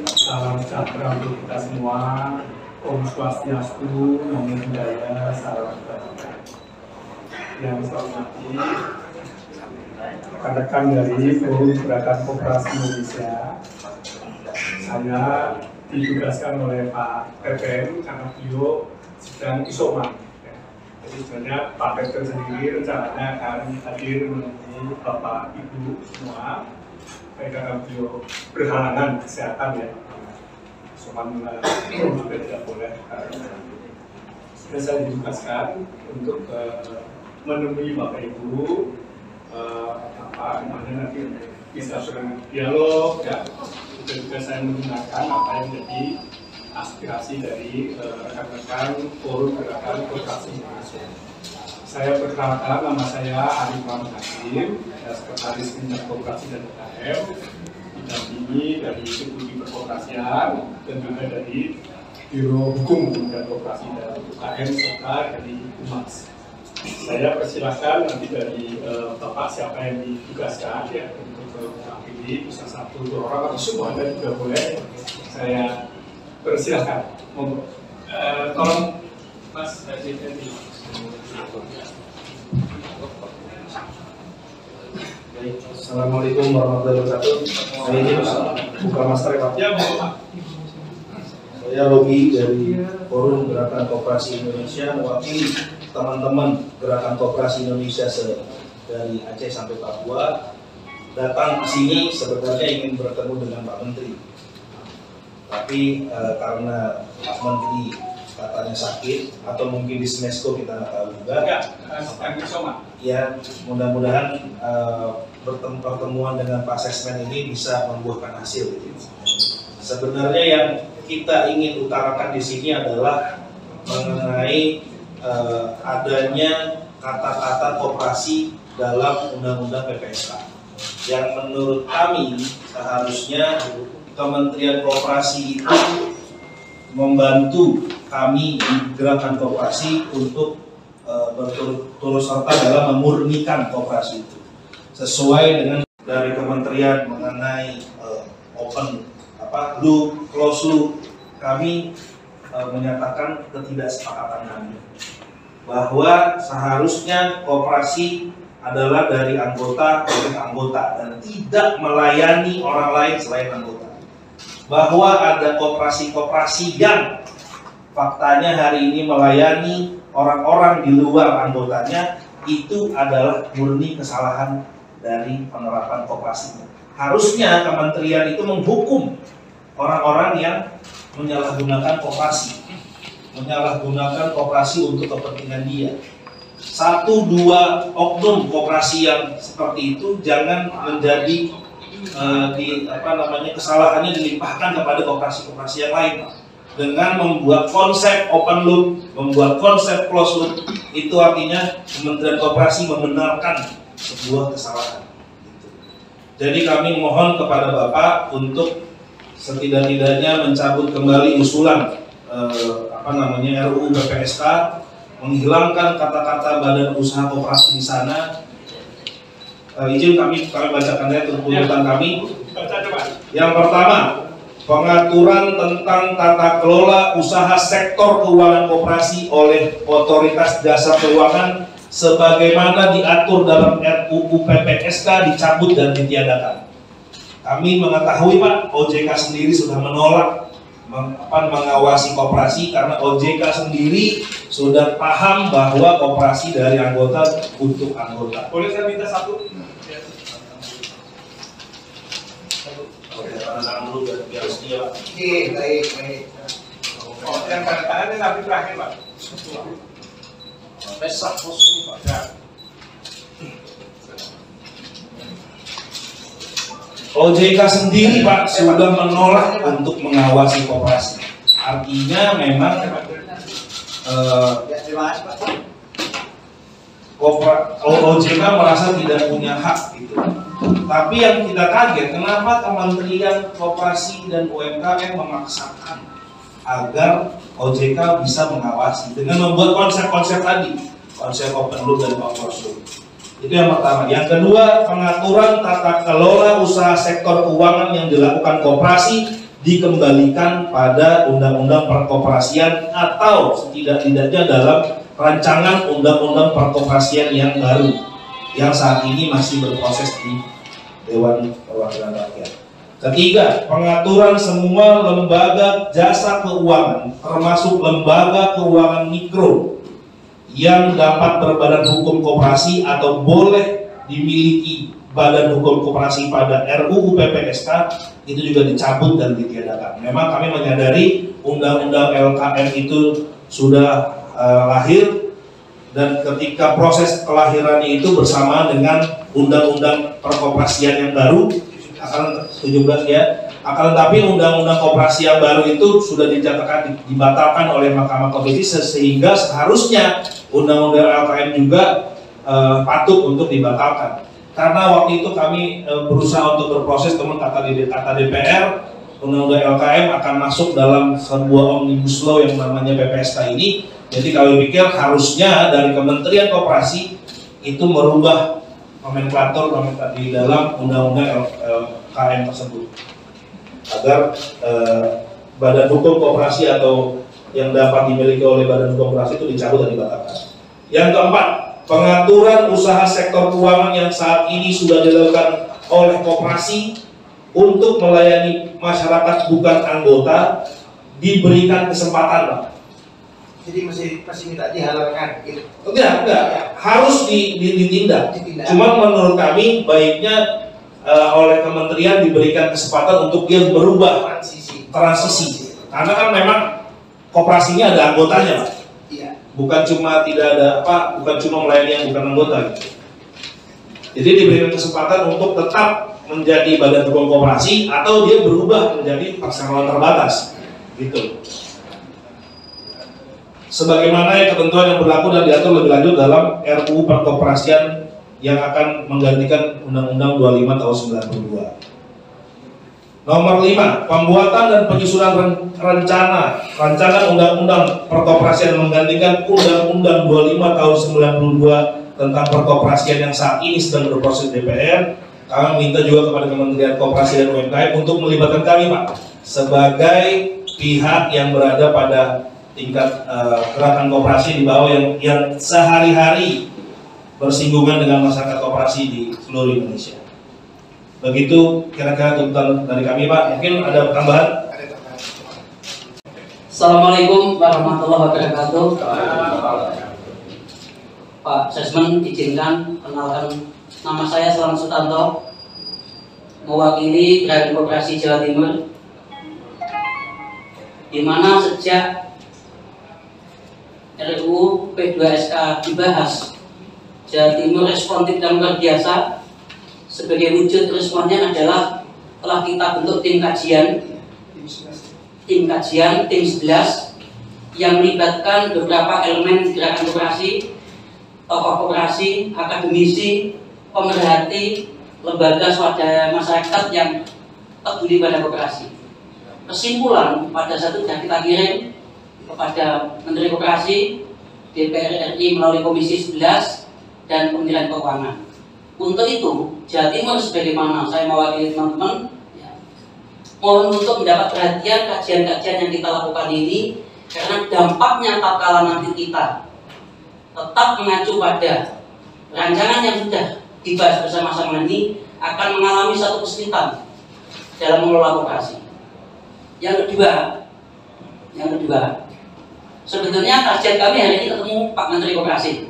salam sejahtera untuk kita semua. Om Swastiastu, Namo Buddhaya, salam kebajikan. Yang saya hormati rekan-rekan dari Forum Gerakan Koperasi Indonesia. Saya ditugaskan oleh Pak Teten karena beliau sedang isoman. Jadi sebenarnya Pak Teten sendiri rencananya akan hadir menemui Bapak Ibu semua. Karena beliau berhalangan kesehatan ya. Sopan juga tidak boleh. Sudah saya ditugaskan untuk menemui Bapak Ibu, nanti bisa berdialog ya. Juga saya menggunakan apa yang menjadi aspirasi dari rekan-rekan Forum Gerakan Koperasi Indonesia. Saya perkenalkan, nama saya Arif Muhammad Hakim, Sekretaris Bidang Koperasi dan UKM, didampingi dari Deputi Perkoperasian dan juga dari Biro Hukum dan Koperasi dan UKM serta dari Humas. Saya persilahkan nanti dari Bapak siapa yang ditugaskan ya untuk mewakili, bisa satu dua orang atau semua dan juga boleh. Saya persilahkan. Tolong Mas Haji Fendi. Assalamualaikum warahmatullahi wabarakatuh. Saya izin buka master Pak. Ya, Pak. Saya Rogi dari Forum Gerakan Koperasi Indonesia, mewakili teman-teman Gerakan Koperasi Indonesia dari Aceh sampai Papua. Datang ke sini sebenarnya ingin bertemu dengan Pak Menteri, tapi karena Pak Menteri katanya sakit atau mungkin di Smesco kita nggak tahu juga. Ya, mudah-mudahan pertemuan dengan Pak Sesmen ini bisa membuahkan hasil. Sebenarnya yang kita ingin utarakan di sini adalah mengenai adanya kata-kata koperasi dalam Undang-Undang PPSK. Yang menurut kami seharusnya Kementerian Koperasi itu membantu kami di Gerakan Koperasi untuk berturut serta dalam memurnikan koperasi itu sesuai dengan dari kementerian mengenai open loop, close loop. Kami menyatakan ketidaksepakatan kami bahwa seharusnya koperasi adalah dari anggota ke anggota dan tidak melayani orang lain selain anggota. Bahwa ada koperasi-koperasi yang faktanya hari ini melayani orang-orang di luar anggotanya, itu adalah murni kesalahan dari penerapan koperasinya. Harusnya kementerian itu menghukum orang-orang yang menyalahgunakan koperasi untuk kepentingan dia. 1-2 oknum koperasi yang seperti itu jangan menjadi kesalahannya dilimpahkan kepada koperasi-koperasi yang lain. Dengan membuat konsep open loop, membuat konsep closed loop, itu artinya Kementerian Koperasi membenarkan sebuah kesalahan. Jadi kami mohon kepada Bapak untuk setidak-tidaknya mencabut kembali usulan RUU PPSK, menghilangkan kata-kata badan usaha koperasi di sana. Izin kami bacakan ya tuntutan kami. Yang pertama, pengaturan tentang tata kelola usaha sektor keuangan koperasi oleh Otoritas Jasa Keuangan sebagaimana diatur dalam RUU PPSK dicabut dan ditiadakan. Kami mengetahui Pak, OJK sendiri sudah menolak mengawasi koperasi karena OJK sendiri sudah paham bahwa koperasi dari anggota untuk anggota. Boleh saya minta satu? Tangan dulu biar setia. Baik. Oh, yang tanda-tanda ini nanti terakhir Pak. Pesak pos ini Pak. Ya. OJK sendiri Pak sudah menolak untuk mengawasi koperasi. Artinya memang OJK merasa tidak punya hak gitu. Tapi yang kita kaget, kenapa Kementerian Koperasi dan UMKM memaksakan agar OJK bisa mengawasi dengan membuat konsep-konsep tadi, konsep open loop dan closed loop. Itu yang pertama. Yang kedua, pengaturan tata kelola usaha sektor keuangan yang dilakukan koperasi dikembalikan pada undang-undang perkoperasian atau setidak-tidaknya dalam rancangan undang-undang perkoperasian yang baru yang saat ini masih berproses di Dewan Perwakilan Rakyat. Ketiga, pengaturan semua lembaga jasa keuangan termasuk lembaga keuangan mikro yang dapat berbadan hukum koperasi atau boleh dimiliki badan hukum koperasi pada RUU PPSK itu juga dicabut dan ditiadakan. Memang kami menyadari undang-undang LKM itu sudah lahir, dan ketika proses kelahirannya itu bersamaan dengan undang-undang perkoperasian yang baru akan 17 ya. Akan tetapi undang-undang koperasi yang baru itu sudah dibatalkan oleh Mahkamah Konstitusi, sehingga seharusnya undang-undang LKM juga patut untuk dibatalkan. Karena waktu itu kami berusaha untuk berproses, teman kata DPR, undang-undang LKM akan masuk dalam sebuah omnibus law yang namanya PPSK ini. Jadi kami pikir harusnya dari Kementerian Koperasi itu merubah nomenklatur di dalam undang-undang LKM tersebut, agar badan hukum koperasi atau yang dapat dimiliki oleh badan hukum koperasi itu dicabut dan dibatalkan. Yang keempat, pengaturan usaha sektor keuangan yang saat ini sudah dilakukan oleh koperasi untuk melayani masyarakat bukan anggota diberikan kesempatan, Pak. Jadi masih minta dihalalkan gitu. Enggak. Harus ditindak. Cuma menurut kami baiknya oleh kementerian diberikan kesempatan untuk dia berubah transisi. Karena kan memang koperasinya ada anggotanya, Pak. Iya. Bukan cuma bukan cuma melayani yang bukan anggota gitu. Jadi diberikan kesempatan untuk tetap menjadi badan hukum koperasi atau dia berubah menjadi perseroan terbatas gitu. Sebagaimana ketentuan yang berlaku dan diatur lebih lanjut dalam RUU Perkoperasian yang akan menggantikan Undang-Undang 25 tahun 92. Nomor 5, pembuatan dan penyusunan rancangan Undang-Undang Perkoperasian menggantikan Undang-Undang 25 tahun 92 tentang perkoperasian yang saat ini sedang berproses DPR. Kami minta juga kepada Kementerian Koperasi dan UMKM untuk melibatkan kami, Pak, sebagai pihak yang berada pada tingkat gerakan koperasi di bawah yang sehari-hari bersinggungan dengan masyarakat koperasi di seluruh Indonesia. Begitu kira-kira tuntutan dari kami, Pak. Mungkin ada tambahan? Assalamualaikum warahmatullahi wabarakatuh. Pak Sesmen, izinkan kenalkan, nama saya Selamat Sutanto, mewakili Gerakan Koperasi Jawa Timur, di mana sejak RUU P2SK dibahas, Jawa Timur responsif dan luar biasa. Sebagai wujud responnya adalah telah kita bentuk tim kajian, tim 11 yang melibatkan beberapa elemen gerakan koperasi, tokoh koperasi, akademisi, pemerhati, lembaga swadaya masyarakat yang peduli pada koperasi. Kesimpulan pada satu sudah kita kirim kepada Menteri Koperasi, DPR RI melalui Komisi 11 dan Kementerian Keuangan. Untuk itu, Jawa Timur sebagaimana saya mewakili teman-teman, ya, mohon untuk mendapat perhatian kajian-kajian yang kita lakukan ini, karena dampaknya tatkala nanti kita tetap mengacu pada rancangan yang sudah dibahas bersama-sama ini akan mengalami satu kesulitan dalam mengelola koperasi. Yang kedua, sebetulnya kajian kami hari ini ketemu Pak Menteri Koperasi.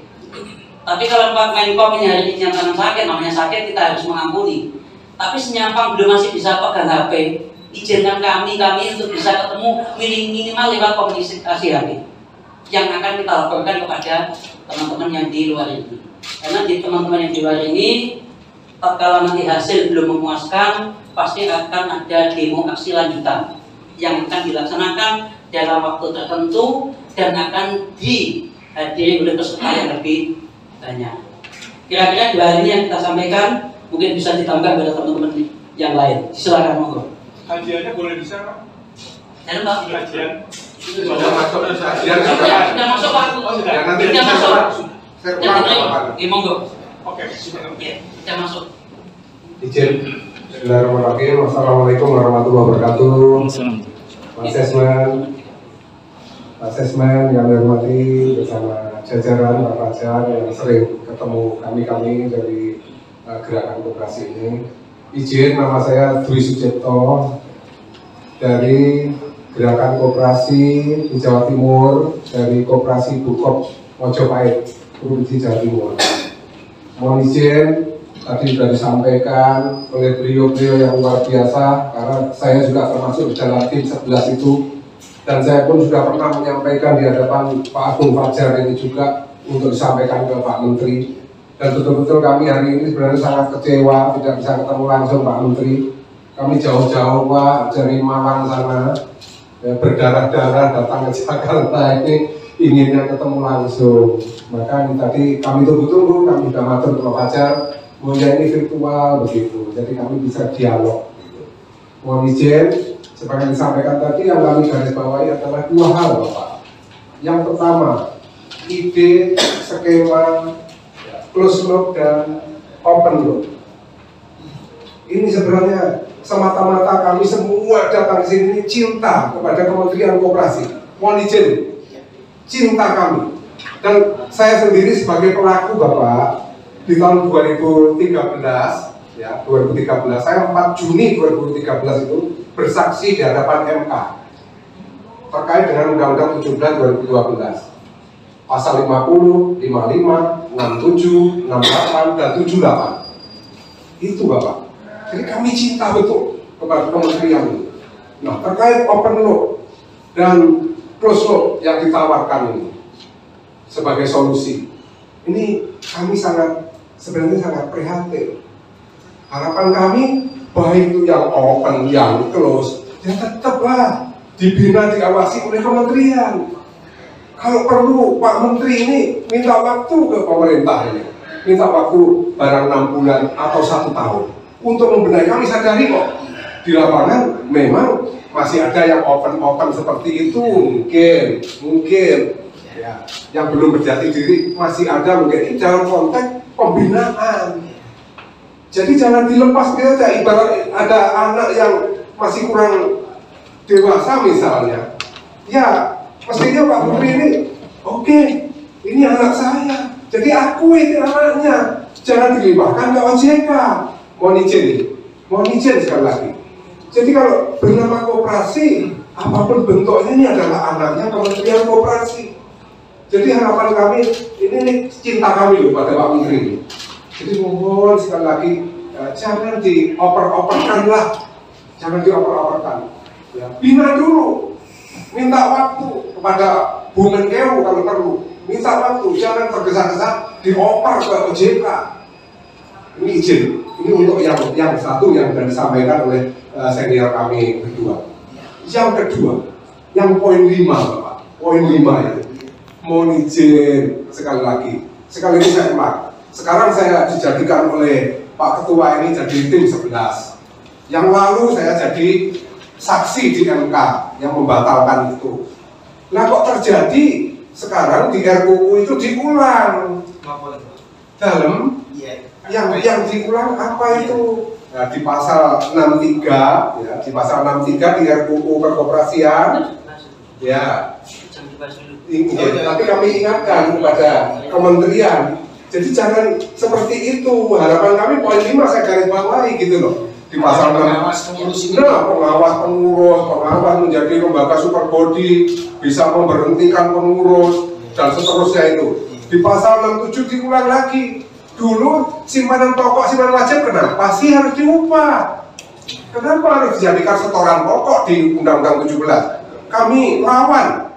Tapi kalau Pak Menkom ini hari ini nyatakan sakit, namanya sakit, kita harus mengampuni. Tapi senyampang belum masih bisa pegang HP, izinkan kami untuk bisa ketemu minimal lewat komunikasi HP yang akan kita laporkan kepada teman-teman yang di luar ini. Karena di teman-teman yang di luar ini, tatkala nanti hasil belum memuaskan, pasti akan ada demo aksi lanjutan yang akan dilaksanakan dalam waktu tertentu dan akan dihadiri oleh peserta yang lebih banyak. Kira-kira 2 hal ini yang kita sampaikan, mungkin bisa ditambah pada teman-teman yang lain. Silakan monggo. Kajiannya boleh bisa, Pak? Dan Pak. Kajian. Sudah masuk. Sudah masuk, Pak. Sudah masuk. Sudah diterima. Monggo. Oke. Ya, sudah masuk. Izin Bismillahirrahmanirrahim. Assalamualaikum warahmatullahi wabarakatuh. Asesmen yang dihormati bersama jajaran Pak Fajar yang sering ketemu kami dari gerakan koperasi ini. Izin, nama saya Dwi Sucipto dari gerakan koperasi di Jawa Timur, dari Koperasi Bukop Mojopahit, Provinsi Jawa Timur. Mohon izin, tadi sudah disampaikan oleh beliau-beliau yang luar biasa, karena saya juga termasuk dalam tim 11 itu, dan saya pun sudah pernah menyampaikan di hadapan Pak Agung Fajar ini juga untuk disampaikan ke Pak Menteri. Dan betul-betul kami hari ini sebenarnya sangat kecewa tidak bisa ketemu langsung Pak Menteri. Kami jauh-jauh Pak dari Malang sana, ya, berdarah-darah datang ke Jakarta ini inginnya ketemu langsung. Maka ini tadi kami tunggu-tunggu, kami sudah matur ke Pak Fajar, ini virtual begitu, jadi kami bisa dialog. Mohon izin, seperti yang disampaikan tadi, yang kami garis bawahi adalah dua hal Bapak. Yang pertama, ide, skema, close loop dan open loop. Ini sebenarnya semata-mata kami semua datang ke sini cinta kepada Kementerian Koperasi. Mohon izin, cinta kami. Dan saya sendiri sebagai pelaku Bapak, di tahun 2013, ya 2013, saya 4 Juni 2013 itu bersaksi di hadapan MK terkait dengan Undang-Undang 17 2012, pasal 50, 55, 67, 68, dan 78. Itu Bapak. Jadi kami cinta betul kepada kementerian ini. Nah, terkait open loop dan close loop yang ditawarkan ini sebagai solusi, ini kami sebenarnya sangat prihatin. Harapan kami baik itu yang open, yang close, ya tetaplah dibina, diawasi oleh kementerian. Kalau perlu Pak Menteri ini minta waktu ke pemerintah ini, minta waktu barang 6 bulan atau 1 tahun untuk membenahi. Kami sadari kok di lapangan memang masih ada yang open seperti itu, mungkin ya, yang belum berjati diri masih ada, mungkin ini dalam konteks pembinaan. Jadi jangan dilepas aja, ibarat ada anak yang masih kurang dewasa misalnya, ya mestinya Pak Menteri ini, oke, ini anak saya, jadi aku ini anaknya, jangan dilimpahkan ke OJK. Mohon izin sekali lagi. Jadi kalau bernama koperasi, apapun bentuknya, ini adalah anaknya Kementerian Koperasi. Jadi harapan kami, ini cinta kami loh pada Pak Menteri ini. Jadi mohon sekali lagi, jangan dioper-operkan lah, jangan dioper-operkan. Ya, bina dulu, minta waktu kepada Bu Menkeu kalau perlu, minta waktu, jangan tergesa-gesa dioper ke OJK. Ini izin, ini untuk yang satu yang sudah disampaikan oleh senior kami berdua. Yang kedua, yang poin 5 Bapak, poin 5 itu, mohon izin sekali lagi saya ulang. Sekarang saya dijadikan oleh Pak Ketua ini jadi tim 11. Yang lalu saya jadi saksi di MK yang membatalkan itu. Nah kok terjadi sekarang di RUU itu diulang dalam yang diulang apa itu? Nah, di pasal 63 ya, di pasal 63 di RUU Perkoperasian ya. Tapi kami ingatkan kepada kementerian, jadi jangan seperti itu. Harapan kami poin 5 saya garis bawahi gitu loh. Di pasal pengawas menjadi lembaga super body, bisa memberhentikan pengurus dan seterusnya itu. Di pasal 67 diulang lagi. Dulu simpanan pokok, simpanan wajib kenapa sih harus diubah? Kenapa harus dijadikan setoran pokok di Undang-Undang 17? Kami lawan.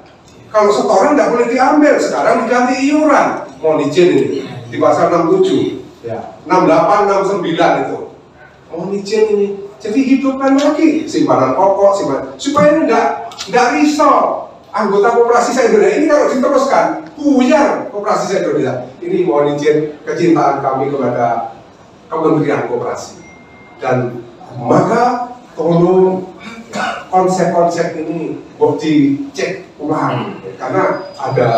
Kalau setoran tidak boleh diambil, sekarang diganti iuran. Mohon izin ini di pasal 67, ya 68, 69 itu. Mohon izin ini. Jadi hidupkan lagi simpanan pokok, supaya ini tidak risau. Anggota koperasi se-Indonesia ini kalau diteruskan, buyar koperasi se-Indonesia. Ini mohon izin kecintaan kami kepada Kementerian Koperasi. Dan maka tolong konsep-konsep ini buat dicek ulang, karena ada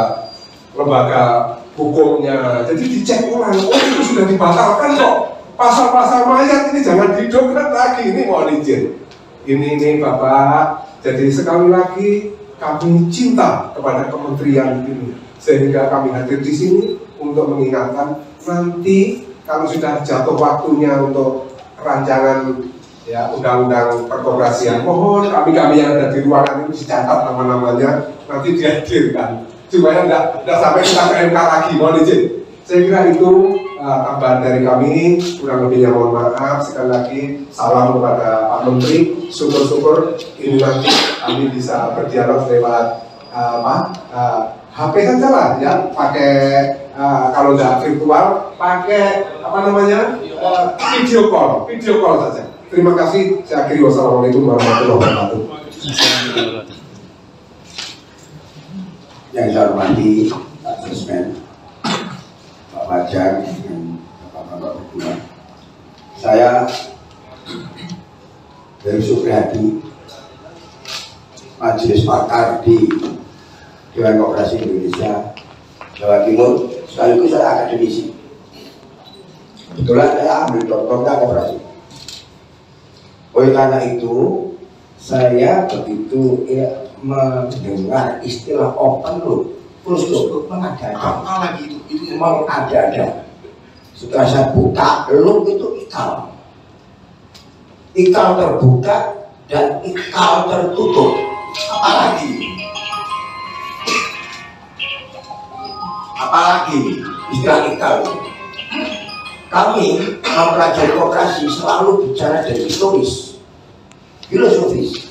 lembaga hukumnya, jadi dicek ulang. Oh itu sudah dibatalkan kok, pasal-pasal mayat ini jangan dihidupkan lagi. Ini mohon izin. Ini Bapak. Jadi sekali lagi kami cinta kepada kementerian ini, sehingga kami hadir di sini untuk mengingatkan nanti kalau sudah jatuh waktunya untuk rancangan ya undang-undang perkoperasian, mohon kami yang ada di ruangan ini dicatat nama-namanya, nanti dihadirkan supaya tidak sampai kita ke MK lagi. Mohon izin. Saya kira itu tambahan dari kami, kurang lebihnya mohon maaf. Sekali lagi salam kepada Pak Menteri, syukur-syukur ini nanti kami bisa berdialog lewat HP saja lah ya, pakai kalau tidak virtual, pakai apa namanya video call saja. Terima kasih, saya akhiri. Wassalamualaikum warahmatullahi wabarakatuh. Yang saya hormati Pak Presmen, Pak Fajar, dan Bapak-Bapak berdua, saya dari Supriyadi, Majelis Pakar di Dewan Koperasi Indonesia Jawa Timur, sekaligus saya akademisi. Kebetulan saya ambil doktornya koperasi. Oleh karena itu, saya begitu mendengar istilah open loop, closed loop, mengada-ada. Mengada-ada. Setelah saya buka, loop itu ikal. Ikal terbuka dan ikal tertutup. Apalagi istilah ikal. Kami mempelajari koperasi selalu bicara dari historis, filosofis,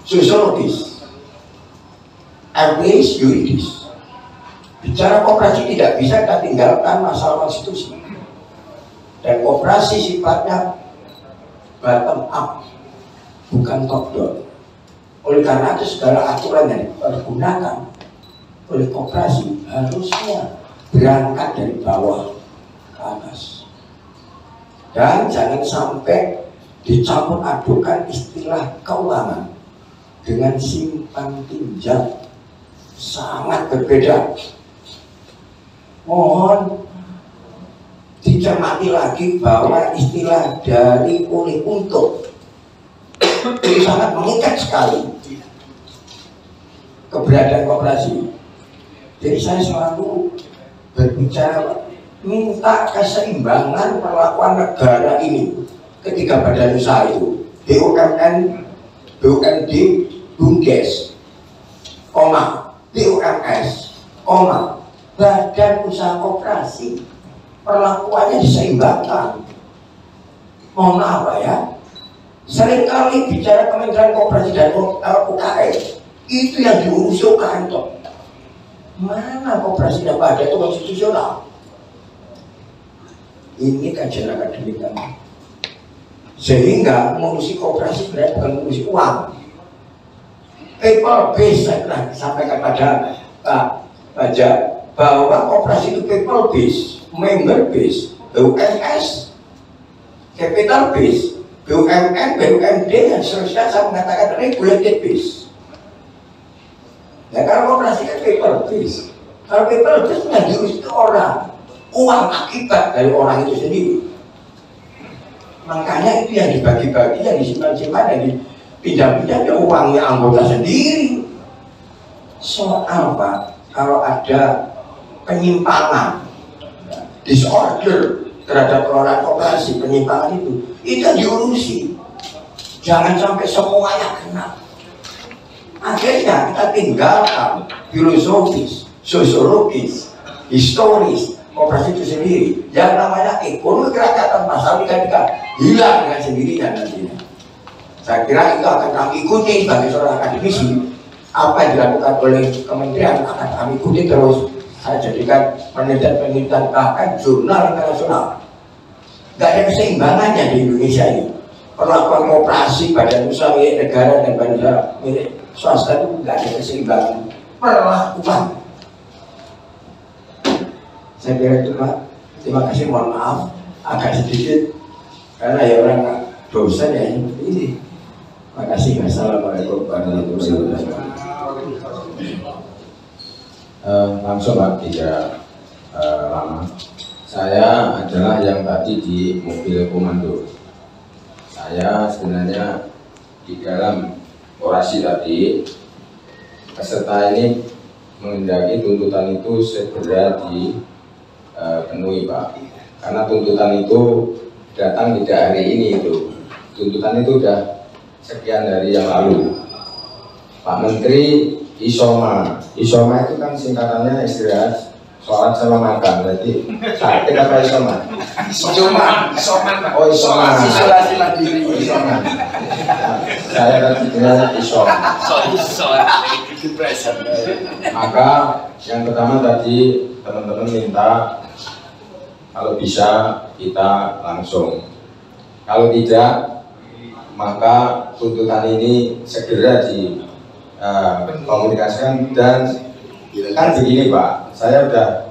sosiologis, etis, yuridis. Bicara koperasi tidak bisa kita tinggalkan masalah konstitusi. Dan koperasi sifatnya bottom up, bukan top down. Oleh karena itu segala aturan yang dipergunakan oleh koperasi harusnya berangkat dari bawah ke atas. Dan jangan sampai dicampur adukan istilah keuangan dengan simpan pinjam, sangat berbeda. Mohon dicermati lagi bahwa istilah dari oleh untuk itu sangat mengikat sekali keberadaan koperasi. Jadi saya selalu berbicara minta keseimbangan perlakuan negara ini ketika badan usaha itu BUMN, BUMD, BUMDes, BUMS, badan usaha koperasi, perlakuannya diseimbangkan. Mohon maaf ya, seringkali bicara Kementerian Koperasi dan UKM itu yang diurus UKM toh. Mana koperasi dan badan itu konstitusional? Ini kajian akademik kami. Sehingga mengurusi koperasi sebenarnya bukan mengurusi uang. People base, saya pernah sampaikan pada Pak Fajar bahwa koperasi itu people base, member base, BUMS, capital base, BUMN, BUMD, dan seterusnya. Saya mengatakan regulated base. Ya kalau koperasi kan people base. Kalau people base nggak diurus orang, uang akibat dari orang itu sendiri. Makanya itu yang dibagi-bagi, yang disimpan-simpan, yang dipinjam-pinjam ya uangnya anggota sendiri. Soal Pak, kalau ada penyimpangan, disorder terhadap pengelolaan koperasi, penyimpangan itu diurusi. Jangan sampai semuanya kena. Akhirnya kita tinggalkan filosofis, sosiologis, historis koperasi itu sendiri. Yang namanya ekonomi kerakyatan masalah ikan hilang dengan sendirinya nantinya. Saya kira itu akan kami ikuti sebagai seorang akademisi. Apa yang dilakukan oleh kementerian akan kami ikuti terus. Saya jadikan penelitian bahkan jurnal internasional. Gak ada keseimbangannya di Indonesia ini. Perlakuan koperasi, badan usaha milik negara dan badan usaha milik swasta itu gak ada keseimbangan perlakuan. Saya kira itu Pak. Terima kasih, mohon maaf agak sedikit karena ya orang dosen ya seperti ini. Terima kasih. Assalamualaikum warahmatullahi wabarakatuh. Langsung Pak, tidak lama. Saya adalah yang tadi di mobil komando. Saya sebenarnya di dalam orasi tadi, peserta ini menghendaki tuntutan itu segera dipenuhi, Pak. Karena tuntutan itu datang tidak hari ini itu. Tuntutan itu sudah sekian hari yang lalu. Pak Menteri Isoma itu kan singkatannya istirahat, sholat sama makan. Berarti sakit apa Isoma? Oh Isoma. Isolasi mandiri. Isoma. Saya tadi dengarnya Isoma. Maka yang pertama tadi teman-teman minta kalau bisa kita langsung. Kalau tidak, maka tuntutan ini segera dikomunikasikan. Dan kan begini Pak, saya udah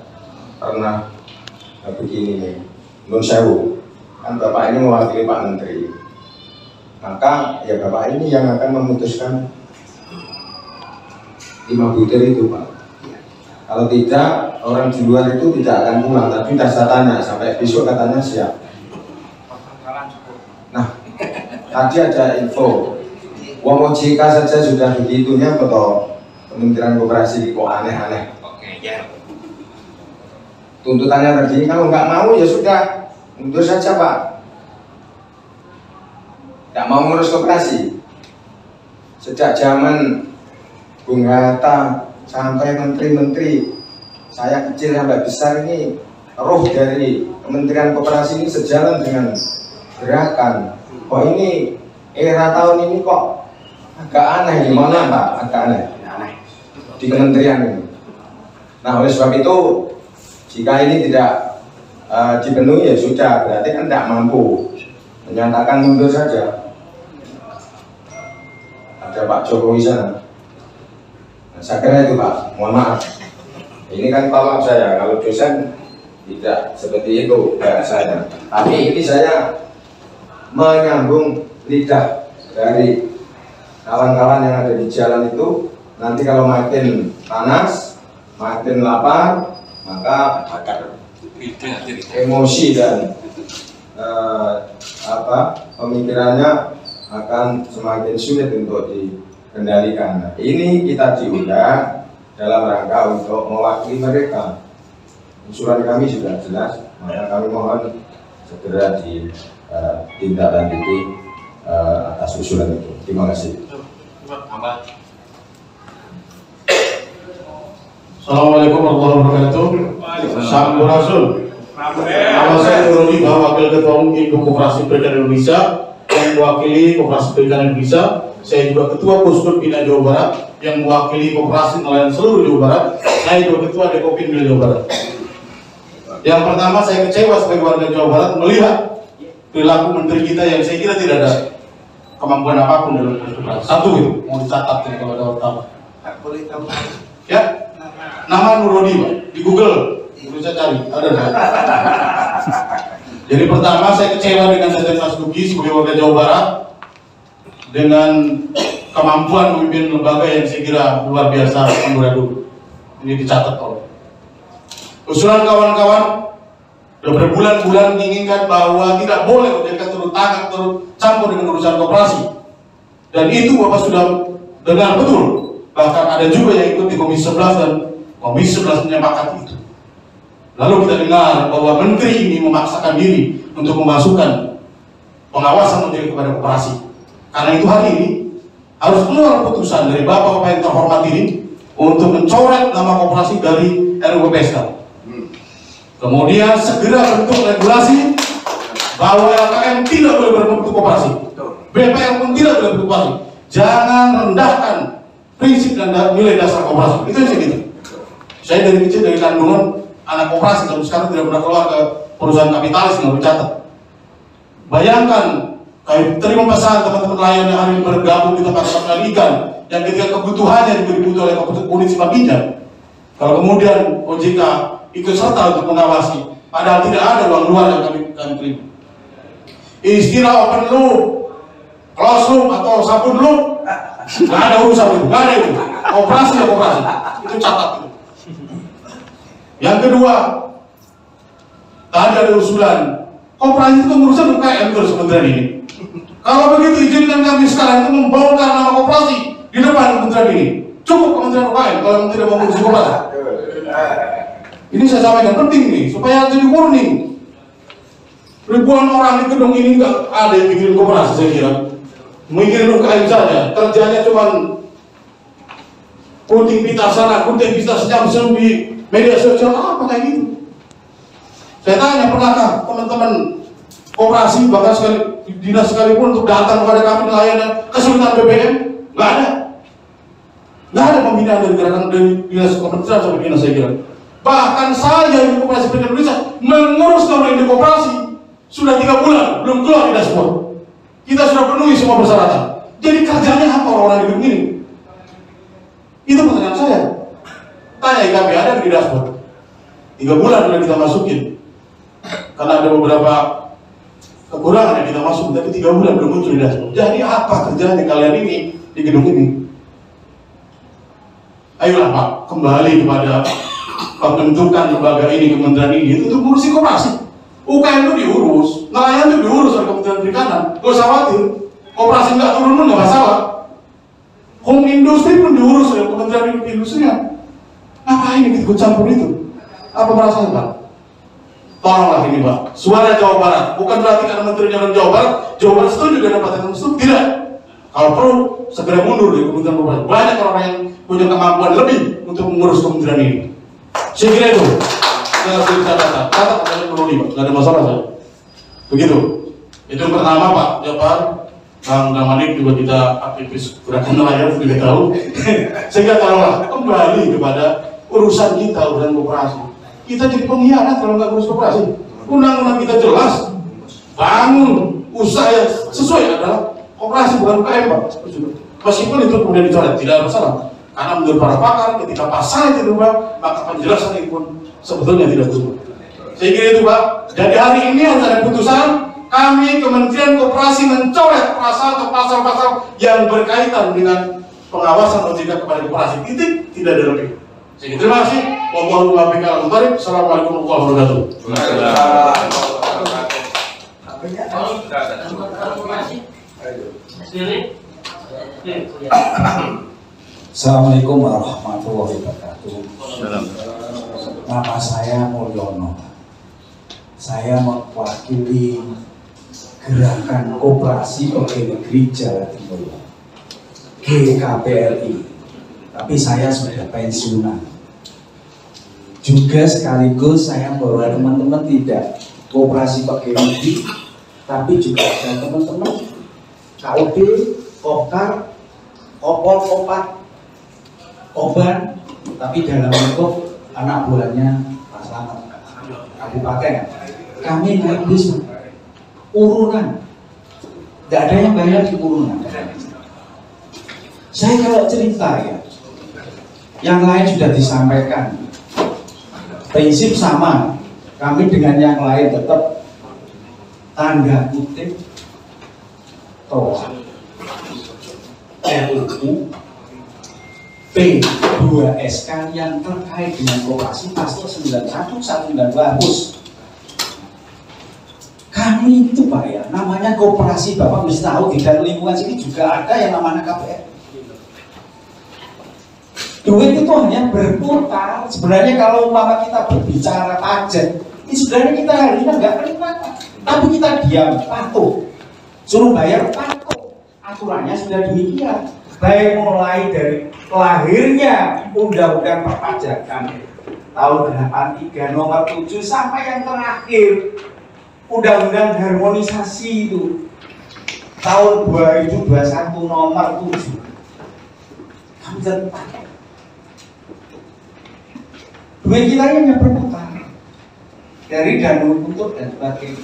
pernah begini nih, nun sewu, kan Bapak ini mewakili Pak Menteri, maka ya Bapak ini yang akan memutuskan 5 butir itu Pak. Kalau tidak, orang di luar itu tidak akan pulang. Tapi sudah saya tanya, sampai besok katanya siap. Nah, tadi ada info, uang OJK saja sudah begitunya, betul. Kementerian Koperasi kok aneh-aneh. Tuntutannya tadi, kalau nggak mau ya sudah, mundur saja Pak. Nggak mau ngurus koperasi. Sejak zaman Bung Hatta sampai menteri-menteri, saya kecil sampai besar ini, roh dari Kementerian Koperasi ini sejalan dengan gerakan. Kok ini era tahun ini kok agak aneh, gimana Pak? Agak aneh di kementerian ini. Nah oleh sebab itu, jika ini tidak dipenuhi ya sudah, berarti kan tidak mampu, menyatakan mundur saja. Ada Pak Jokowi sana. Saya kira itu Pak, mohon maaf. Ini kan tolak saya, kalau dosen tidak seperti itu kayak saya. Tapi ini saya menyambung lidah dari kawan-kawan yang ada di jalan itu. Nanti kalau makin panas, makin lapar, maka emosi dan pemikirannya akan semakin sulit untuk dikendalikan. Nah, ini kita diundang dalam rangka untuk mewakili mereka. Usulan kami sudah jelas, maka kami mohon segera ditindaklanjuti atas usulan itu. Terima kasih. Assalamualaikum warahmatullahi wabarakatuh. Sampurasun. Nama saya Nuruli, Wakil Ketua Umum Indo Koperasi Perikanan Indonesia yang mewakili Koperasi Perikanan Indonesia. Saya juga Ketua Puskut Bina Jawa Barat yang mewakili Koperasi Nelayan seluruh Jawa Barat. Saya juga Ketua Dekopin Jawa Barat. Yang pertama, saya kecewa sebagai warga Jawa Barat melihat perilaku menteri kita yang saya kira tidak ada kemampuan apapun dalam koperasi. Satu itu mau dicatat kalau ada wartawan. Boleh tahu? Ya. Nama Nurodi Pak, di Google bisa cari, ada Pak. Jadi pertama saya kecewa dengan Teten Mas Duki sebagai warga Jawa Barat dengan kemampuan memimpin lembaga yang saya kira luar biasa amburadul. Ini dicatat oleh usulan kawan-kawan sudah berbulan-bulan menginginkan bahwa tidak boleh OJK turun tangan, turun campur dengan urusan koperasi. Dan itu Bapak sudah dengar betul. Bahkan ada juga yang ikut di Komisi 11 dan Komisi 11 menyepakati itu. Lalu kita dengar bahwa menteri ini memaksakan diri untuk memasukkan pengawasan OJK kepada koperasi. Karena itu hari ini harus keluar putusan dari Bapak-Bapak yang terhormat ini untuk mencoret nama koperasi dari RUU PPSK. Kemudian segera bentuk regulasi bahwa LKM tidak boleh berbentuk koperasi, BPR pun tidak boleh berbentuk koperasi. Jangan rendahkan prinsip dan nilai dasar koperasi. Itu yang saya gitu. Saya dari kecil dari kandungan anak koperasi, tapi sekarang tidak pernah keluar ke perusahaan kapitalis yang bercatat. Bayangkan, kami terima pesan teman-teman nelayan yang hari ini bergabung di tempat-tempat ikan yang ketika kebutuhannya dibutuhkan oleh unit simpan pinjam. Kalau kemudian OJK ikut serta untuk mengawasi, padahal tidak ada uang luar yang kami terima. Istilah open loop, close loop atau sabun loop, nggak ada urusan itu, nggak ada itu. Operasi ya operasi, itu catat itu. Yang kedua, Tadi ada usulan koperasi itu urusan UKM terus kementerian ini. Kalau begitu izinkan kami sekarang itu membongkar nama koperasi di depan kementerian ini. Cukup kementerian UKM kalau tidak mau mengurusi koperasi. Ini saya sampaikan penting nih supaya jadi warning. Ribuan orang di gedung ini nggak ada yang mikirin koperasi, saya kira mikirin UKM saja. Kerjanya cuma kunting pita sana, kunting pita sejam di media sosial, apa kayak gitu. Saya tanya, pernahkah teman-teman koperasi bahkan sekali dinas sekalipun untuk datang kepada kami nelayan kesulitan BBM? Nggak ada. Nggak ada pembinaan dari gerakan dari dinas kementerian sampai dinas, saya kira. Bahkan saya di Koperasi Perindo Indonesia mengurus nomor induk koperasi sudah 3 bulan belum keluar di dashboard. Kita sudah penuhi semua persyaratan. Jadi kerjanya apa orang-orang di gedung ini? Itu pertanyaan saya. Tanya IKP ada di dashboard. 3 bulan sudah kita masukin. Karena ada beberapa kekurangan yang kita masuk, tapi 3 bulan belum muncul di dashboard. Jadi apa kerjanya kalian ini di gedung ini? Ayolah Pak, kembali kepada pembentukan lembaga ini, kementerian ini itu untuk ngurusi koperasi. UKM itu diurus, nelayan itu diurus oleh Kementerian Perikanan. Gak usah khawatir, koperasi nggak turun pun nggak masalah. Home industri pun diurus oleh Kementerian Perindustrian. Ngapain ikut campur itu? Apa perasaan Pak? Tolonglah ini Pak, suara Jawa Barat. Bukan berarti karena menterinya orang Jawa Barat setuju dengan Pak Teguh, tidak. Kalau perlu segera mundur dari Kementerian Koperasi. Banyak orang yang punya kemampuan lebih untuk mengurus kementerian ini. Saya kira itu. Saya harus dicatat. Kata kalian perlu nih Pak, nggak ada masalah saya. Begitu. Itu yang pertama Pak. Ya Pak, Bang Damanik juga kita aktivis gerakan nelayan sudah tahu. Sehingga tolonglah kembali kepada urusan kita, urusan koperasi. Kita jadi pengkhianat kalau nggak urus koperasi. Undang-undang kita jelas. Bangun usaha yang sesuai adalah koperasi, bukan UKM Pak. Meskipun itu kemudian dicoret, tidak ada masalah. Karena menurut para pakar, ketika pasal itu berubah, maka penjelasan itu pun sebetulnya tidak berubah. Saya kira itu Pak. Jadi hari ini harus ada putusan. Kami Kementerian Koperasi mencoret pasal atau pasal-pasal yang berkaitan dengan pengawasan OJK kepada koperasi. Titik, tidak ada lebih. Jadi terima kasih. Assalamualaikum warahmatullahi wabarakatuh. Assalamualaikum warahmatullahi wabarakatuh. Nama saya Mulyono. Saya mewakili Gerakan Koperasi Pegawai Negeri Jawa Timur, GKPLI. Tapi saya sudah pensiunan. Juga sekaligus saya membawa teman-teman tidak Koperasi Pegawai Negeri, tapi juga ada teman-teman KUD, Kopkar, Kopol, Kopat, Koban, tapi dalam bentuk anak buahnya Pak Slamet Kabupaten. Kami naik bis urunan, tidak ada yang bayar di urunan. Saya kalau cerita ya, yang lain sudah disampaikan, prinsip sama. Kami dengan yang lain tetap tanda kutip tolak RUU P2SK yang terkait dengan koperasi pasal 91 192 hapus. Kami itu Pak ya, namanya koperasi, Bapak mesti tahu di dalam lingkungan sini juga ada yang namanya KPR. Duit itu hanya berputar. Sebenarnya kalau umpama kita berbicara pajak, ini sebenarnya kita hari ini nggak terima, tapi kita diam, patuh, suruh bayar patuh. Aturannya sudah demikian. Baik mulai dari lahirnya Undang-Undang Perpajakan tahun 83 nomor 7 sampai yang terakhir Undang-Undang Harmonisasi itu tahun 2021 nomor 7. Kami tetap duit kita hanya berputar dari dana untuk dan sebagainya.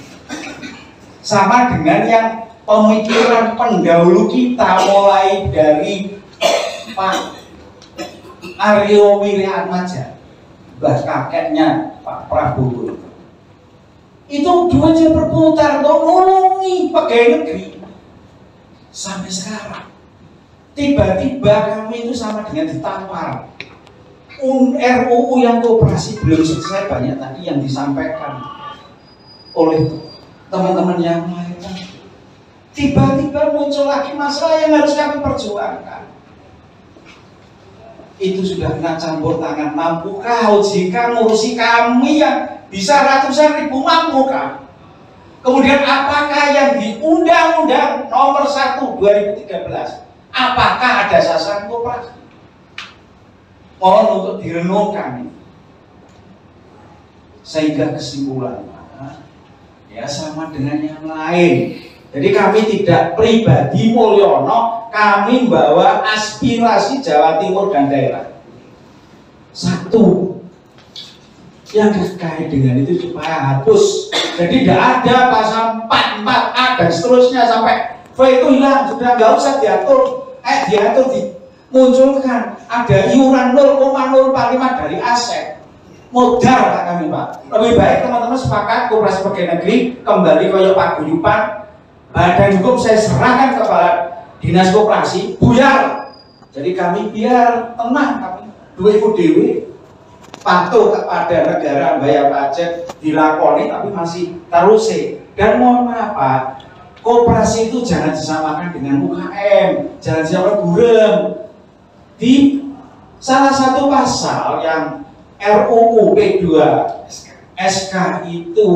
Sama dengan yang pemikiran pendahulu kita mulai dari Pak Aryo Wiryaatmaja, bah kakeknya Pak Prabowo. Itu duitnya berputar untuk nolongi pegawai negeri. Sampai sekarang tiba-tiba kami itu sama dengan ditawar RUU yang koperasi belum selesai, banyak tadi yang disampaikan. oleh teman-teman yang lain. Tiba-tiba muncul lagi masalah yang harus kami perjuangkan. Itu sudah kena campur tangan. Mampukah OJK ngurusi kami yang bisa ratusan ribu, mampukah? Kemudian apakah yang di Undang-Undang Nomor 1 2013 apakah ada sasaran koperasi? Mohon untuk direnungkan. Sehingga kesimpulannya ya sama dengan yang lain. Jadi kami tidak pribadi Mulyono, kami membawa aspirasi Jawa Timur dan daerah. Satu, yang terkait dengan itu supaya hapus. Jadi tidak ada pasal 44A dan seterusnya sampai V itu hilang, sudah nggak usah diatur. Diatur dimunculkan ada iuran 0,045 dari aset. Modal Pak kami Pak. Lebih baik teman-teman sepakat Koperasi Pegawai Negeri kembali koyok paguyuban. Badan hukum saya serahkan kepada Dinas Koperasi, buyar. Jadi kami biar tenang, kami dewe patuh kepada negara, bayar pajak, dilakoni tapi masih terus. Dan mohon maaf Pak, koperasi itu jangan disamakan dengan UKM, jangan disamakan buram. Di salah satu pasal yang RUU P2 SK itu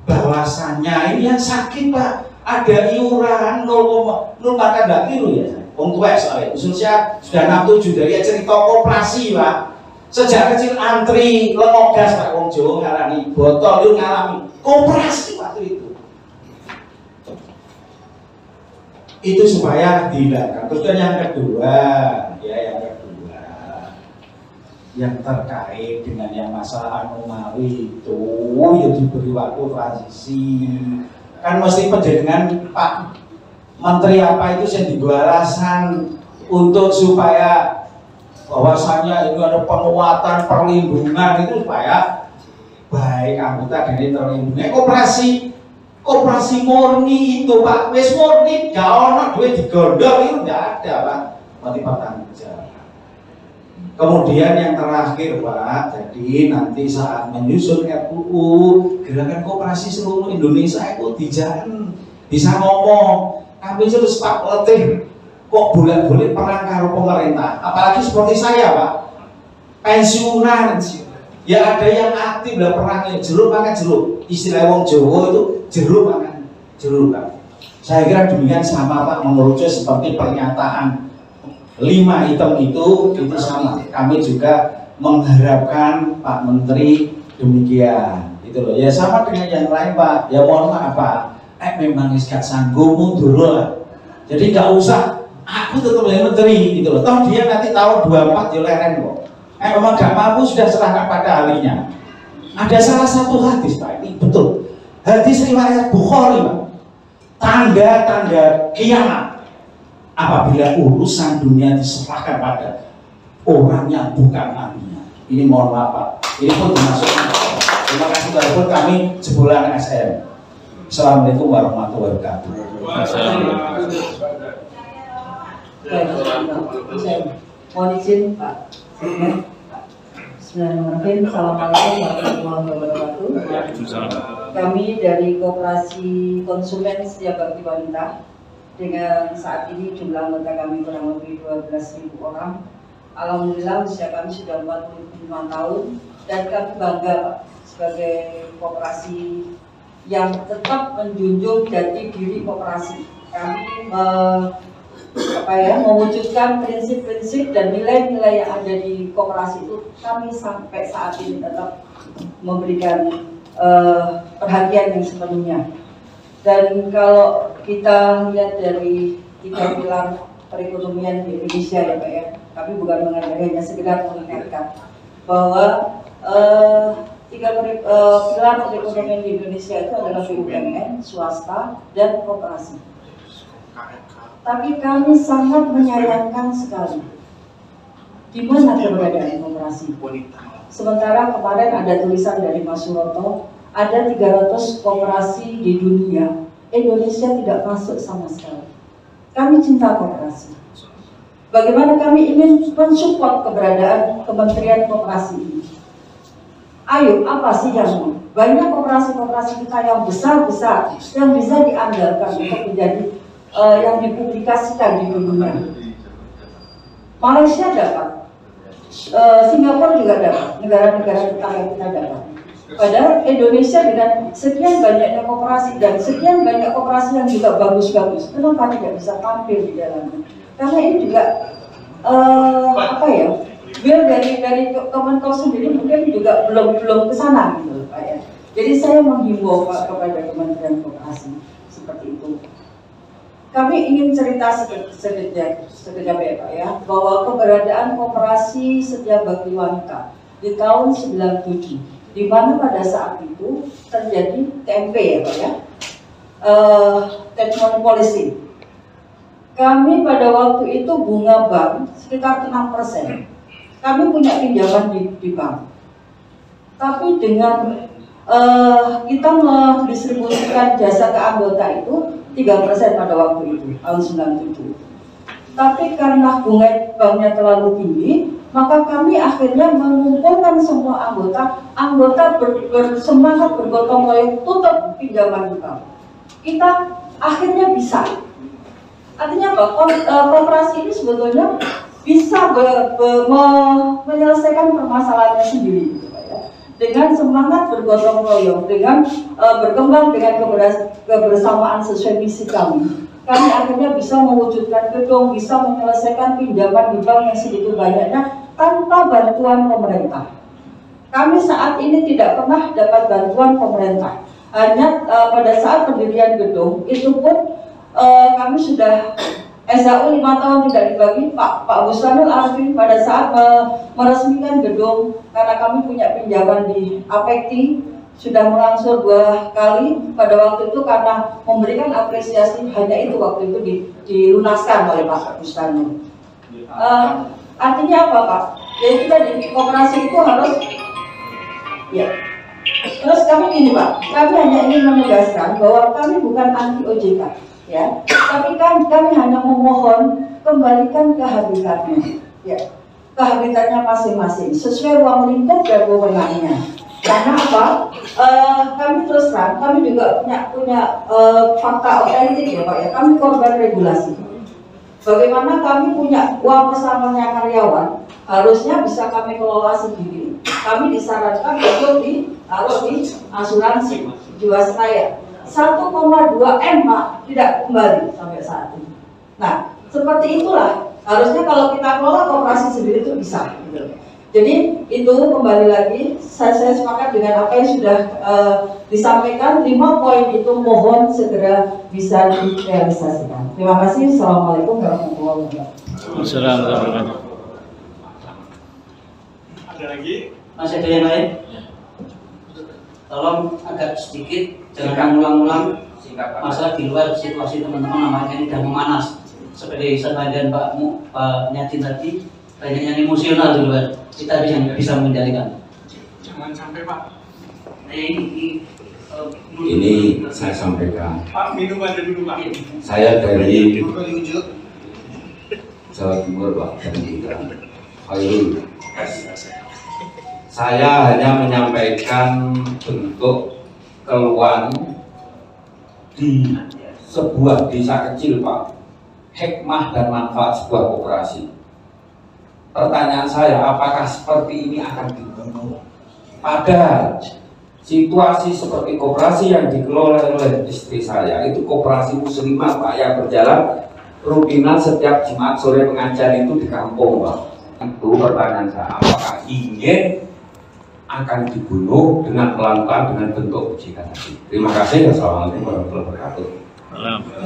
bahwasannya ini yang sakit Pak, ada iuran 0,0 maka enggak keliru ya. Wong tua soalnya khususnya sudah 67 dari cerita koperasi Pak. Sejak kecil antri lemogas Pak, wong Jawa ngarani botol itu ngalami koperasi waktu itu. Itu supaya dihilangkan. Terus yang kedua, ya yang terkait dengan yang masalah anomali itu ya diberi waktu transisi. Kan mesti penjaringan Pak Menteri apa itu yang dibuat alasan untuk supaya bahwasannya itu ada penguatan perlindungan itu supaya baik anggota dari terlindungi. Koperasi murni itu Pak, wis murni gak ono duit digondol itu enggak ada Pak. Mati bertanggung jawab. Kemudian yang terakhir Pak, jadi nanti saat menyusun RUU Gerakan Koperasi seluruh Indonesia itu dijalan bisa ngomong. Kami terus Pak letih kok bolak-balik perang karo pemerintah, apalagi seperti saya Pak, pensiunan ya ada yang aktif lah perangnya jeruk makan jeruk, istilah wong Jawa itu jeruk makan jeruk Pak. Saya kira demikian sama Pak, mengerucut seperti pernyataan 5 item itu sama. Kami juga mengharapkan Pak Menteri demikian, itu loh. Ya sama dengan yang lain Pak. Ya mohon maaf Pak, memang gak sanggup mundur lah. Jadi nggak usah aku tetap jadi menteri, gitu loh. Toh dia nanti tahun 24 leren kok. Memang gak mampu sudah serahkan pada ahlinya. Ada salah satu hadis Pak, ini betul. Hadis riwayat Bukhari Pak. Tanda-tanda kiamat. Apabila urusan dunia diserahkan pada orang yang bukan ahlinya. Ini mohon maaf Pak, ini pun dimasukkan. Terima kasih walaupun kami jebolan SM. Assalamualaikum warahmatullahi wabarakatuh. Mohon izin Pak. Bismillahirrahmanirrahim. Assalamualaikum warahmatullahi wabarakatuh. Kami dari Koperasi Konsumen Setia Bakti Wanita. Dengan saat ini jumlah anggota kami kurang lebih 12.000 orang. Alhamdulillah usia kami sudah 45 tahun dan kami bangga Pak, sebagai koperasi yang tetap menjunjung jati diri koperasi. Kami mewujudkan prinsip-prinsip dan nilai-nilai yang ada di koperasi itu kami sampai saat ini tetap memberikan perhatian yang sepenuhnya. Dan kalau kita lihat dari 3 pilar perekonomian di Indonesia ya Pak ya, kami bukan hanya sekedar mengingatkan bahwa 3 pilar perekonomian di Indonesia itu adalah BUMN, swasta, dan koperasi. Tapi kami sangat menyayangkan sekali di mana keberadaan koperasi. Sementara kemarin ada tulisan dari Mas Suroto, ada 300 koperasi di dunia, Indonesia tidak masuk sama sekali. Kami cinta koperasi. Bagaimana kami ingin mensupport keberadaan Kementerian Koperasi ini? Ayo, apa sih yang banyak koperasi-koperasi kita yang besar-besar yang bisa diandalkan untuk menjadi yang dipublikasikan di dunia. Malaysia dapat, Singapura juga dapat, negara-negara tetangga kita dapat. Padahal Indonesia dengan sekian banyaknya koperasi dan sekian banyak koperasi yang juga bagus-bagus, kenapa tidak bisa tampil di dalamnya? Karena ini juga apa ya? Biar dari Kemenko sendiri mungkin juga belum ke sana gitu, Pak ya. Jadi saya menghimbau Pak kepada Kementerian Koperasi seperti itu. Kami ingin cerita sekejap ya Pak ya, bahwa keberadaan Koperasi Setia Bakti Wanita di tahun 97, di mana pada saat itu terjadi TMP ya Pak ya, Testimony Policy. Kami pada waktu itu bunga bank sekitar 6%. Kami punya pinjaman di bank. Tapi dengan kita mendistribusikan jasa ke anggota itu 3% pada waktu itu, tahun 97. Tapi karena bunga banknya terlalu tinggi, maka kami akhirnya mengumpulkan semua anggota bersemangat bergotong royong tutup pinjaman di bank. Kita akhirnya bisa. Artinya apa? Koperasi ini sebetulnya bisa menyelesaikan permasalahannya sendiri, gitu, Pak, ya. Dengan semangat bergotong royong, dengan berkembang dengan kebersamaan sesuai misi kami. Kami akhirnya bisa mewujudkan gedung, bisa menyelesaikan pinjaman di bank yang segitu banyaknya tanpa bantuan pemerintah. Kami saat ini tidak pernah dapat bantuan pemerintah. Hanya pada saat pendirian gedung itu pun kami sudah SAU 5 tahun tidak dibagi. Pak Busranul Arifin pada saat meresmikan gedung, karena kami punya pinjaman di Apekti sudah melangsung 2 kali pada waktu itu, karena memberikan apresiasi hanya itu waktu itu dilunaskan oleh Pak Busranul. Artinya apa Pak? Jadi kita di koperasi itu harus ya. Terus kami ini Pak, kami hanya ingin menegaskan bahwa kami bukan anti OJK, ya. Tapi kami hanya memohon kembalikan ke habitatnya, ya, ke habitatnya masing-masing sesuai ruang lingkup dan wewenangnya. Karena apa? Kami terus terang, kami juga punya fakta otentik ya Pak ya. Kami korban regulasi. Bagaimana kami punya uang pesangonnya karyawan, harusnya bisa kami kelola sendiri. Kami disarankan untuk ditaruh di asuransi Jiwasraya. 1,2 M Pak tidak kembali sampai saat ini. Nah, seperti itulah harusnya kalau kita kelola koperasi sendiri itu bisa. Gitu. Jadi itu kembali lagi saya sepakat dengan apa yang sudah disampaikan. 5 poin itu mohon segera bisa direalisasikan. Terima kasih. Assalamualaikum warahmatullahi wabarakatuh. Assalamualaikum. Ada lagi? Masih ada yang lain? Tolong agak sedikit, jangan ulang-ulang masalah di luar situasi teman-teman, namanya ini sudah memanas. Seperti sebagian Pak Nyadin tadi, banyaknya emosional di luar. Kita bisa mengendalikan. Jangan sampai Pak. Ini saya sampaikan. Pak, minum aja dulu Pak. Saya dari Jawa Timur Pak, dan juga Khairul. Saya hanya menyampaikan bentuk keluhan di sebuah desa kecil Pak, hikmah dan manfaat sebuah koperasi. Pertanyaan saya, apakah seperti ini akan dipenuhi? Padahal situasi seperti koperasi yang dikelola oleh istri saya itu koperasi muslimah Pak, yang berjalan rutinan setiap Jumat sore mengajar itu di kampung Pak. Itu pertanyaan saya, apakah ingin akan dibunuh dengan pelan-pelan dengan bentuk OJK tadi? Terima kasih. Assalamualaikum warahmatullahi wabarakatuh.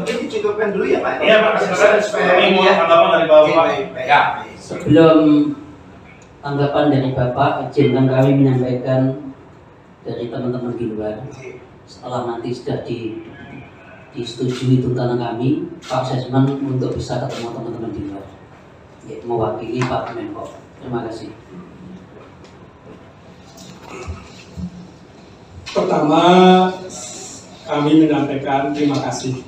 Mungkin dicukupkan dulu ya Pak. Iya Pak, supaya ini tanggapan dari Bapak. Ya. Sebelum tanggapan dari Bapak, izinkan kami menyampaikan dari teman-teman di luar. Setelah nanti sudah disetujui tuntutan kami, Pak Sesman untuk bisa ketemu teman-teman di luar, ya, mewakili Pak Menko. Terima kasih. Pertama, kami menyampaikan terima kasih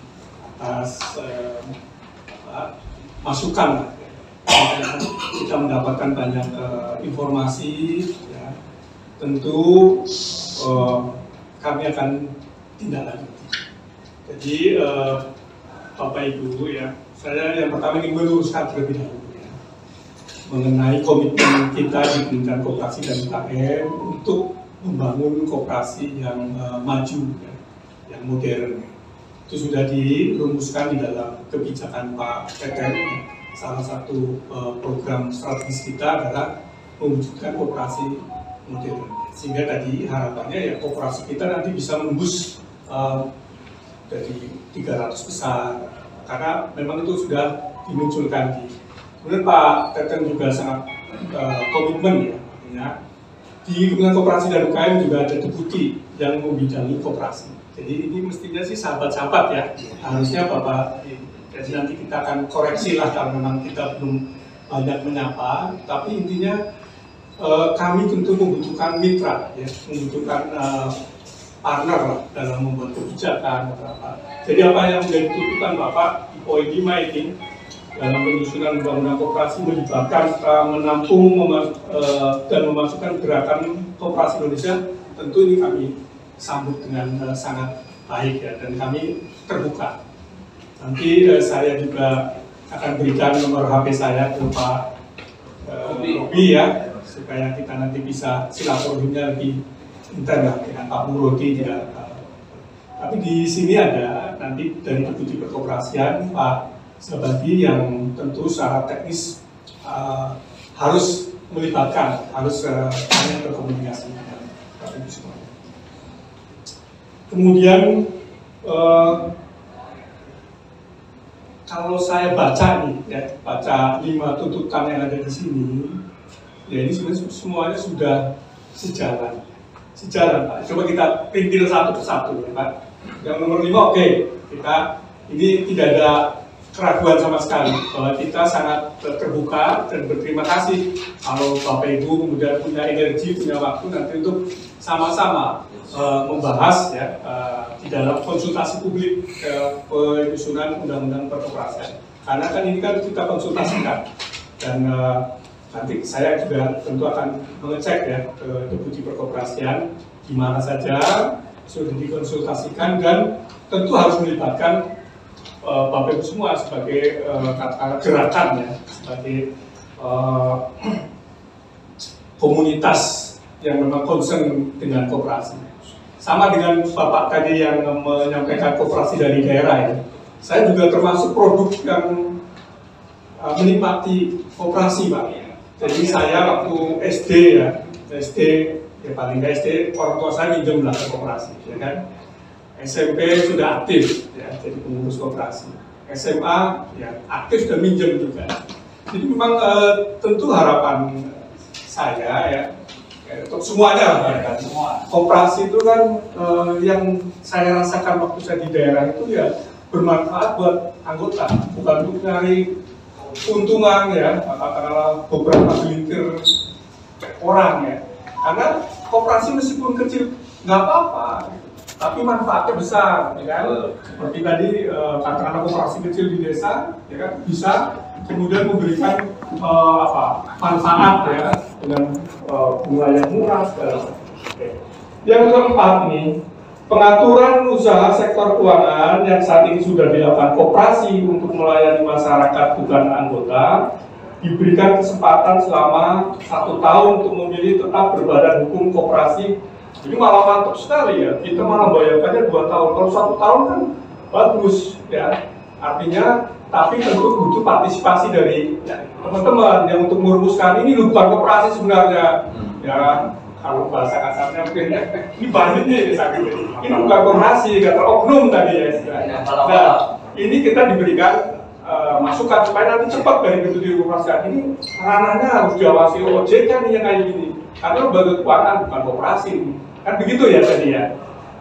atas masukan. Kita mendapatkan banyak informasi, ya. tentu kami akan tindak lanjuti. Jadi Bapak Ibu ya, saya yang pertama ingin meluruskan terlebih dahulu ya, mengenai komitmen kita di Kementerian Koperasi dan UKM untuk membangun koperasi yang maju ya, yang modern. Itu sudah dirumuskan di dalam kebijakan Pak Teten. Salah satu program strategis kita adalah mewujudkan koperasi modern. Sehingga tadi harapannya ya koperasi kita nanti bisa menembus dari 300 besar. Karena memang itu sudah dimunculkan di. Kemudian Pak Teten juga sangat komitmen ya, artinya di Kementerian Koperasi dan UKM juga ada deputi yang membidangi koperasi. Jadi ini mestinya sih sahabat-sahabat ya, harusnya Bapak, jadi nanti kita akan koreksi lah kalau memang kita belum banyak menyapa, tapi intinya kami tentu membutuhkan mitra, ya, membutuhkan partner lah dalam membuat kebijakan atau apa. Jadi apa yang menjadi tuntutan Bapak di poin 5 ini dalam penyusunan undang-undang koperasi melibatkan menampung dan memasukkan gerakan koperasi Indonesia, tentu ini kami sambut dengan sangat baik ya, dan kami terbuka. Nanti saya juga akan berikan nomor HP saya ke Pak Robi ya, supaya kita nanti bisa silaturahimnya lebih intens lah dengan Pak Murodi ya. Tapi di sini ada nanti dari Deputi Perkoperasian Pak Sabadi yang tentu secara teknis harus melibatkan, harus hanya berkomunikasi dengan Bapak Ibu semua. Kemudian kalau saya baca nih, ya, baca 5 tuntutan yang ada di sini, ya ini semuanya sudah sejalan, Pak. Coba kita printil satu persatu, ya Pak. Yang nomor 5, oke, kita ini tidak ada keraguan sama sekali bahwa kita sangat terbuka dan berterima kasih kalau Bapak Ibu kemudian punya energi, punya waktu nanti untuk sama-sama membahas ya di dalam konsultasi publik penyusunan undang-undang perkoperasian. Karena kan ini kan kita konsultasikan dan nanti saya juga tentu akan mengecek ya ke Deputi Perkoperasian di mana saja sudah dikonsultasikan dan tentu harus melibatkan Bapak Ibu semua sebagai gerakan ya, sebagai komunitas yang memang concern dengan koperasi. Sama dengan Bapak tadi yang menyampaikan koperasi dari daerah ya. Saya juga termasuk produk yang menikmati koperasi Pak. Jadi saya waktu SD ya paling nggak SD orang tua saya minjem lah ke koperasi, ya kan. SMP sudah aktif ya jadi pengurus koperasi. SMA ya aktif dan minjem juga. Jadi memang tentu harapan saya ya untuk semuanya lah ya kan. Koperasi itu kan yang saya rasakan waktu saya di daerah itu ya bermanfaat buat anggota, bukan untuk nyari keuntungan ya, katakanlah beberapa gelintir orang ya. Karena koperasi meskipun kecil nggak apa-apa, tapi manfaatnya besar, ya kan? Seperti tadi katakanlah koperasi kecil di desa, ya kan bisa kemudian memberikan manfaat ya dengan bunga yang murah segala macam. Yang keempat nih, pengaturan usaha sektor keuangan yang saat ini sudah dilakukan koperasi untuk melayani masyarakat bukan anggota diberikan kesempatan selama 1 tahun untuk memilih tetap berbadan hukum koperasi. Ini malah mantap sekali ya, kita malah bayangkannya 2 tahun. Kalau 1 tahun kan bagus ya, artinya tapi tentu butuh partisipasi dari teman-teman yang untuk merumuskan ini bukan koperasi sebenarnya ya, kalau bahasa kasarnya mungkin ya, ini banyak nih ini bukan koperasi, kata oknum tadi ya istilahnya. Nah ini kita diberikan masukan supaya nanti cepat dari begitu dioperasikan. Ini ranahnya harus diawasi OJK nih yang kayak gini, karena lembaga keuangan bukan koperasi kan begitu ya tadi ya.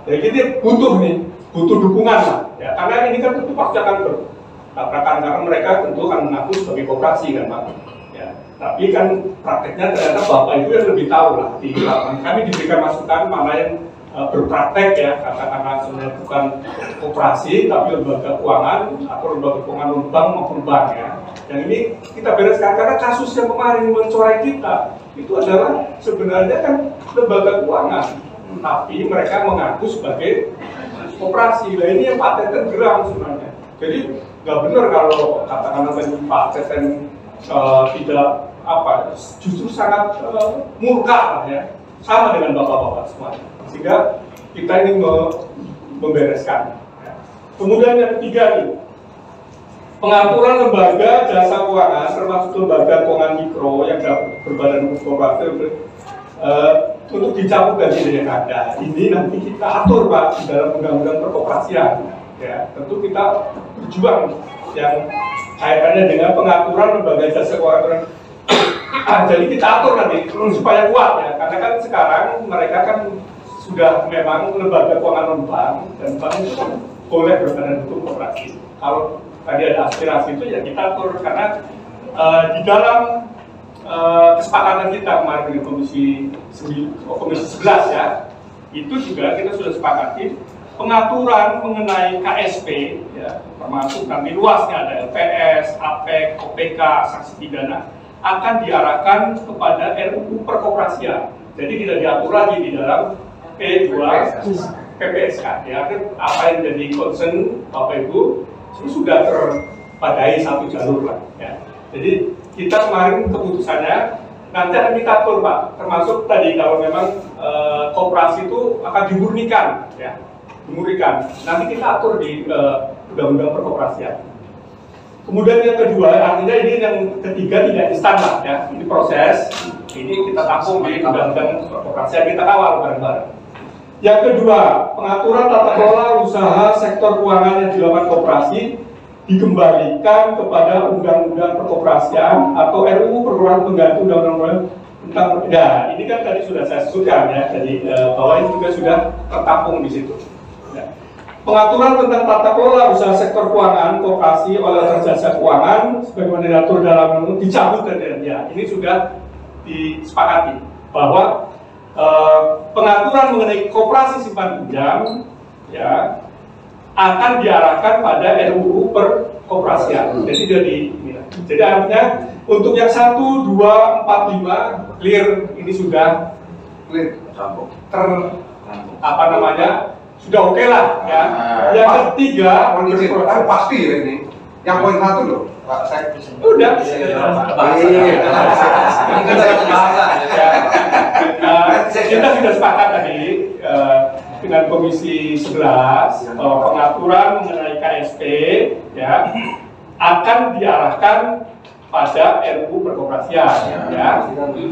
Jadi butuh dukungan lah ya, karena ini kan tentu pasti akan bertabrakan karena mereka tentu akan mengaku sebagai koperasi kan Pak ya. Tapi kan prakteknya ternyata Bapak Ibu yang lebih tahu lah di lapangan. Kami diberikan masukan mana yang berpraktek ya, katakanlah sebenarnya bukan koperasi tapi lembaga keuangan atau lembaga keuangan non bank maupun bank ya. Yang ini kita bereskan karena kasus yang kemarin mencoreng kita itu adalah sebenarnya kan lembaga keuangan, tapi mereka mengaku sebagai koperasi. Nah ini yang Pak Teten geram sebenarnya. Jadi nggak benar kalau katakanlah Pak Teten tidak apa, justru sangat murka lah ya, sama dengan bapak-bapak semua. Sehingga kita ini membereskan. Kemudian yang ketiga nih, pengaturan lembaga jasa keuangan termasuk lembaga keuangan mikro yang berbadan hukum kooperatif untuk dicabut dari yang ada. Ini nanti kita atur Pak di dalam undang-undang perkoperasian. Ya, tentu kita berjuang yang kaitannya dengan pengaturan lembaga jasa keuangan. Jadi kita atur nanti supaya kuat ya, karena kan sekarang mereka kan sudah memang lembaga keuangan non-bank dan bank itu kan boleh berbadan hukum koperasi. Kalau tadi ada aspirasi itu ya kita atur karena di dalam kesepakatan kita kemarin dengan komisi 11 ya, itu juga kita sudah sepakati pengaturan mengenai KSP ya, termasuk nanti luasnya ada LPS, APEK, OPK, sanksi pidana akan diarahkan kepada RUU perkoperasian. Jadi tidak diatur lagi di dalam P2 PPSK ya. Apa yang jadi concern Bapak Ibu sudah terpadai satu jalur lah ya. Jadi kita kemarin keputusannya nanti akan kita atur Pak, termasuk tadi kalau memang koperasi itu akan dimurnikan ya, dimurnikan. Nanti kita atur di undang-undang perkoperasian. Kemudian yang kedua, artinya ini yang ketiga tidak instan lah ya, ini proses, ini kita tampung di undang-undang perkoperasian, kita kawal bareng-bareng. Yang kedua, pengaturan tata kelola usaha sektor keuangan yang dilakukan koperasi dikembalikan kepada undang-undang perkoperasian atau RUU peraturan pengganti undang-undang tentang ya, ini kan tadi sudah saya sebutkan ya, jadi bahwa ini juga sudah tertampung di situ. Ya. Pengaturan tentang tata kelola usaha sektor keuangan koperasi oleh jasa keuangan sebagaimana diatur dalam dicabut dari ya, ini sudah disepakati bahwa pengaturan mengenai koperasi simpan pinjam ya akan diarahkan pada RUU perkoperasian. Jadi artinya untuk yang 1, 2, 4, 5 clear, ini sudah clear, apa namanya, sudah oke lah ya. Yang ketiga pasti ya ini. Yang poin 1 loh, Pak saya udah. Kita sudah sepakat tadi dengan Komisi 11 pengaturan mengenai KSP ya akan diarahkan pada RUU perkoperasian ya.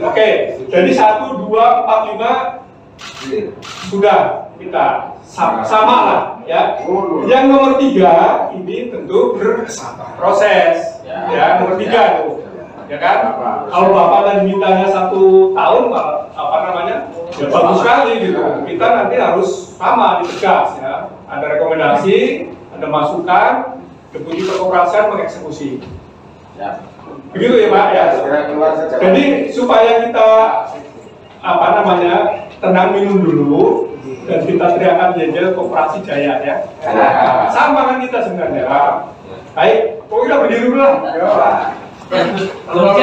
Oke, jadi 1, 2, 4, 5 sudah kita sama lah ya. Yang nomor 3 ini tentu berproses ya, nomor 3 tuh ya kan. Kalau Bapak dan mintanya 1 tahun apa namanya ya bagus sekali gitu. Kita nanti harus sama ditegas ya, ada rekomendasi, ada masukan, Deputi Perkoperasian mengeksekusi ya. Begitu ya Pak ya. Jadi supaya kita apa namanya tenang minum dulu dan kita teriakan jajal koperasi jaya ya. Sama kan kita sebenarnya. Baik, kok kita berdiri dulu lah. Sebelum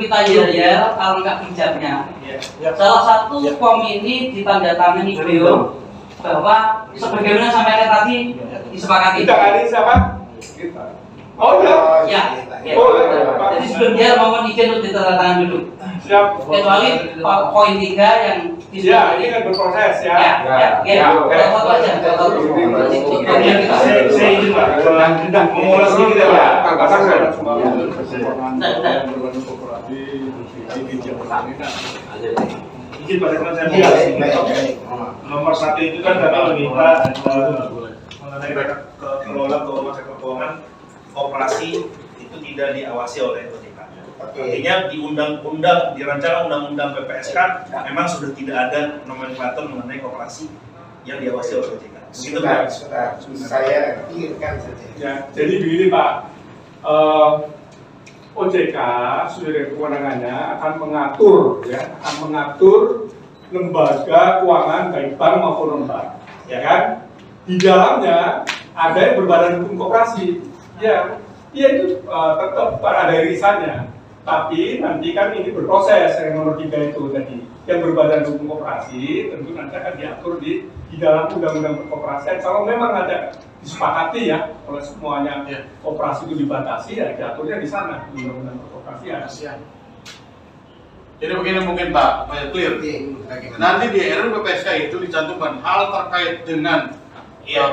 kita jajal, kalau nggak bijaknya, salah satu form ini ditandatangani beliau bahwa sebagaimana sampai tadi disepakati. Kita kali siapa? Oh ya. Jadi sebelum dia mohon izin untuk ditandatangani dulu. Siap. Kecuali poin 3 yang ya, ini kan berproses ya. Satu aja. Saya izin Pak. Tidak mengulas sedikit ya Pak. Izin Pak, saya nomor 1 itu kan kami meminta mengenai kelola keuangan sektor keuangan koperasi itu tidak diawasi oleh OJK. Artinya di undang-undang, di rancangan undang-undang PPSK memang sudah tidak ada nomenklatur mengenai koperasi yang diawasi oleh OJK. Sebentar, saya clearkan saja. Ya, jadi begini Pak, OJK sudah dari kewenangannya akan mengatur lembaga keuangan baik bank maupun non bank, ya kan? Di dalamnya ada yang berbadan hukum koperasi, ya Iya itu tetap ada irisannya. Tapi nanti kan ini berproses yang nomor 3 itu tadi. Yang berbadan hukum koperasi tentu nanti akan diatur di dalam undang-undang perkoperasian. Kalau memang ada disepakati ya, kalau semuanya koperasi itu dibatasi ya diaturnya di sana di undang-undang perkoperasian. Jadi begini mungkin Pak, supaya clear. Nanti di RUU PPSK itu dicantumkan hal terkait dengan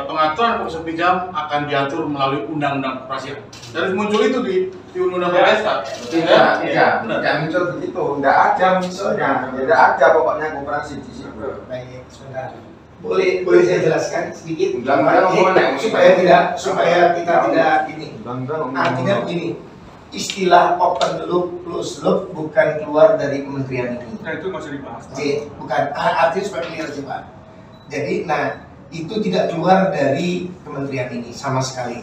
pengaturan proses pinjam akan diatur melalui undang-undang koperasian. Dan muncul itu di undang-undang PPSK. Tidak muncul begitu, tidak ada misalnya, tidak ada pokoknya koperasi di situ. Baik, sebentar. Boleh saya jelaskan sedikit supaya kita tidak ini. Artinya begini, istilah open loop, closed loop bukan keluar dari kementerian ini. Nah itu masih dibahas. Bukan, artinya supaya clear sih Pak. Jadi, itu tidak keluar dari kementerian ini sama sekali.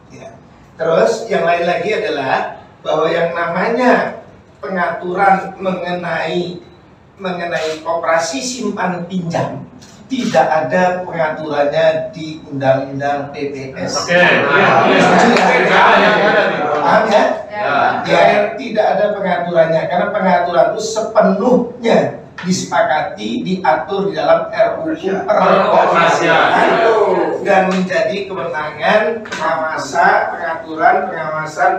Ya. Terus yang lain lagi adalah bahwa yang namanya pengaturan mengenai koperasi simpan pinjam tidak ada pengaturannya di Undang-Undang PPS. Oke. Paham ya? Ya, tidak ada pengaturannya karena pengaturan itu sepenuhnya disepakati diatur di dalam RUU Perkoperasian dan menjadi kewenangan pengawasan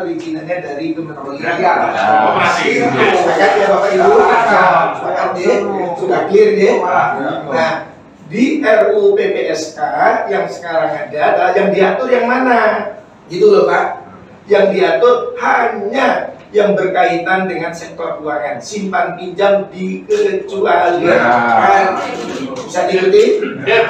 perizinannya dari Kementerian Koperasi. Sepakat ya Bapak Ibu? Sepakat ya? Sudah clear ya? Nah, di RUU PPSK yang sekarang ada adalah yang diatur yang mana? Gitu loh Pak. Yang diatur hanya yang berkaitan dengan sektor keuangan, simpan pinjam dikecualikan. Bisa diikuti? Ya.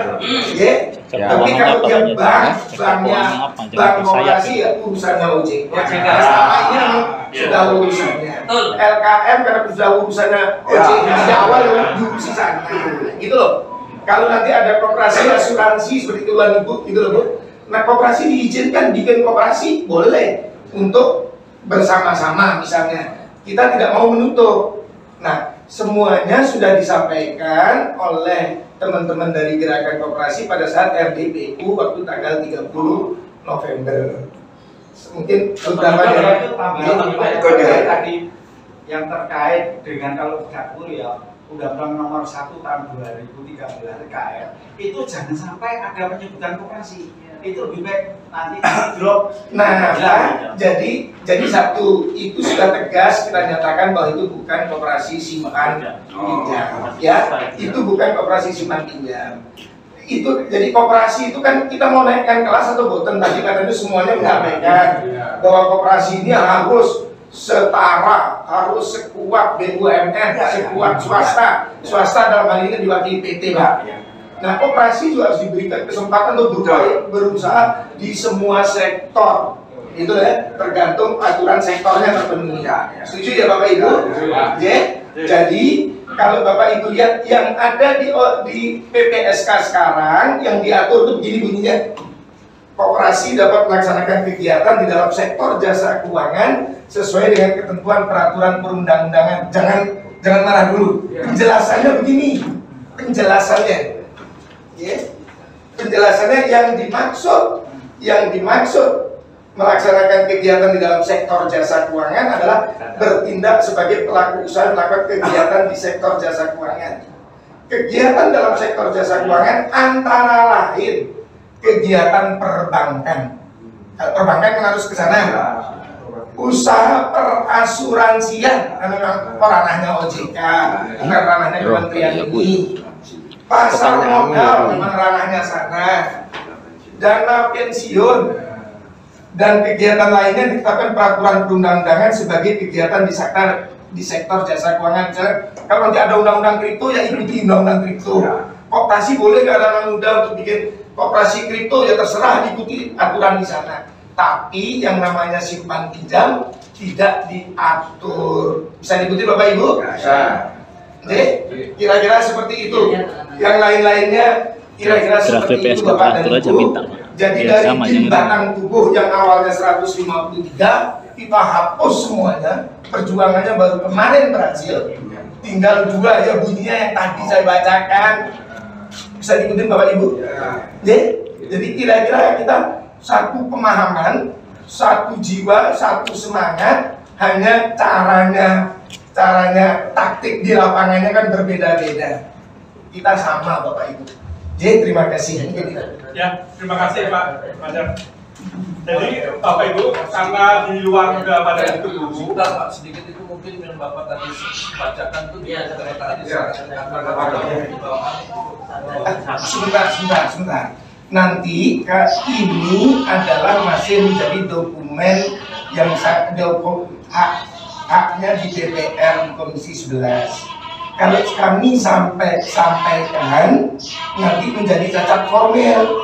Tapi kalau yang banknya bank koperasi ya urusannya OJK. Ini sudah urusannya. LKM karena sudah urusannya OJK di awal diurusi sana. Gitu loh. Kalau nanti ada koperasi asuransi seperti itu Ibu, gitu loh Bu. Nah koperasi diizinkan bikin koperasi boleh untuk bersama-sama misalnya, kita tidak mau menutup. Nah, semuanya sudah disampaikan oleh teman-teman dari Gerakan Koperasi pada saat RDPU waktu tanggal 30 November. Mungkin beberapa dari tadi yang terkait dengan kalau tidak perlu ya Undang-Undang Nomor 1 Tahun 2013 KR itu jangan sampai ada penyebutan koperasi. Itu lebih baik nanti drop. Nah, jadi satu itu sudah tegas kita nyatakan bahwa itu bukan koperasi simpan pinjam, ya. Itu bukan koperasi simpan pinjam. Itu jadi koperasi itu kan kita mau naikkan kelas atau boten tadi katanya semuanya menyampaikan bahwa koperasi ini harus setara, harus sekuat BUMN, sekuat swasta. Swasta dalam hal ini diwakili PT, Pak. Nah, koperasi juga harus diberikan kesempatan untuk berusaha di semua sektor. Itu ya, tergantung aturan sektornya terpenuhi. Setuju ya Bapak Ibu? Ya. Jadi, kalau Bapak Ibu lihat yang ada di PPSK sekarang yang diatur itu begini bunyinya. Koperasi dapat melaksanakan kegiatan di dalam sektor jasa keuangan sesuai dengan ketentuan peraturan perundang-undangan. Jangan marah dulu. Penjelasannya begini. Penjelasannya. Ya. Penjelasannya yang dimaksud melaksanakan kegiatan di dalam sektor jasa keuangan adalah bertindak sebagai pelaku usaha melakukan kegiatan di sektor jasa keuangan. Kegiatan dalam sektor jasa keuangan antara lain kegiatan perbankan. Perbankan kan harus ke sana. Usaha perasuransian, ranahnya OJK, ranahnya Kementerian ini. Pasar modal memang ranahnya sana, dana pensiun dan kegiatan lainnya ditetapkan peraturan perundang-undangan sebagai kegiatan di sektor jasa keuangan. Kalau nanti ada undang-undang kripto ya ikuti undang-undang kripto. Koperasi boleh nggak ada muda untuk bikin koperasi kripto ya terserah diikuti aturan di sana. Tapi yang namanya simpan pinjam tidak diatur. Bisa diikuti Bapak Ibu? Bisa. Kira-kira seperti itu. Yang lain-lainnya kira-kira seperti itu Bapak dan Ibu. Jadi dari batang tubuh yang awalnya 153 kita hapus semuanya. Perjuangannya baru kemarin berhasil. Tinggal 2 ya bunyinya yang tadi saya bacakan. Bisa diikuti Bapak Ibu? Jadi kira-kira kita satu pemahaman satu jiwa, satu semangat, hanya caranya taktik di lapangannya kan berbeda-beda. Kita sama Bapak Ibu. Jadi terima kasih. Ya, terima kasih Pak Fajar. Jadi Bapak Ibu, karena di luar badan itu Bu. Pak, sedikit itu mungkin yang Bapak tadi bacakan tuh dia tadi sebentar. Nanti ini adalah masih menjadi dokumen yang haknya di DPR di Komisi 11. Kalau kami sampaikan nanti menjadi cacat formil.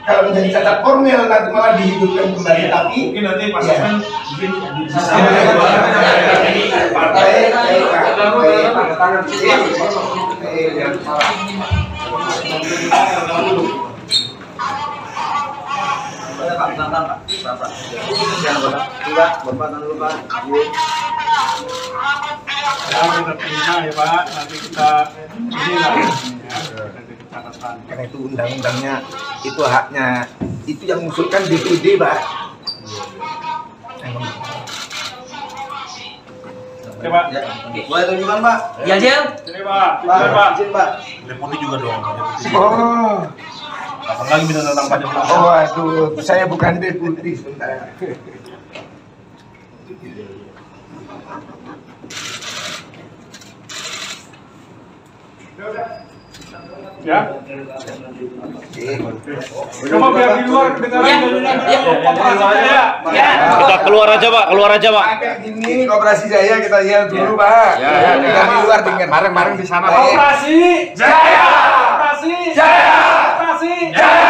Kalau menjadi cacat formil nanti malah dihidupkan kembali. Tapi mungkin nanti Pak Sesmen mungkin bisa kita terima ya Pak, nanti kita inilah catatan. Karena itu undang-undangnya, itu haknya, itu yang mengusulkan DPD Pak. Oke Pak. Boleh tunjukkan Pak? Ya Jel. Ini Pak. Pak, izin Pak. Deputi juga dong. Oh. Kapan lagi bisa tentang pajak? Oh, aduh, saya bukan deputi sebentar. Ya. Coba biar di luar kedengaran operasi saya. Kita keluar aja Pak, keluar aja Pak. Kayak gini operasi saya kita yel dulu Pak. Kita di luar dengar bareng-bareng di sana. Operasi Jaya. Operasi Jaya. Operasi Jaya.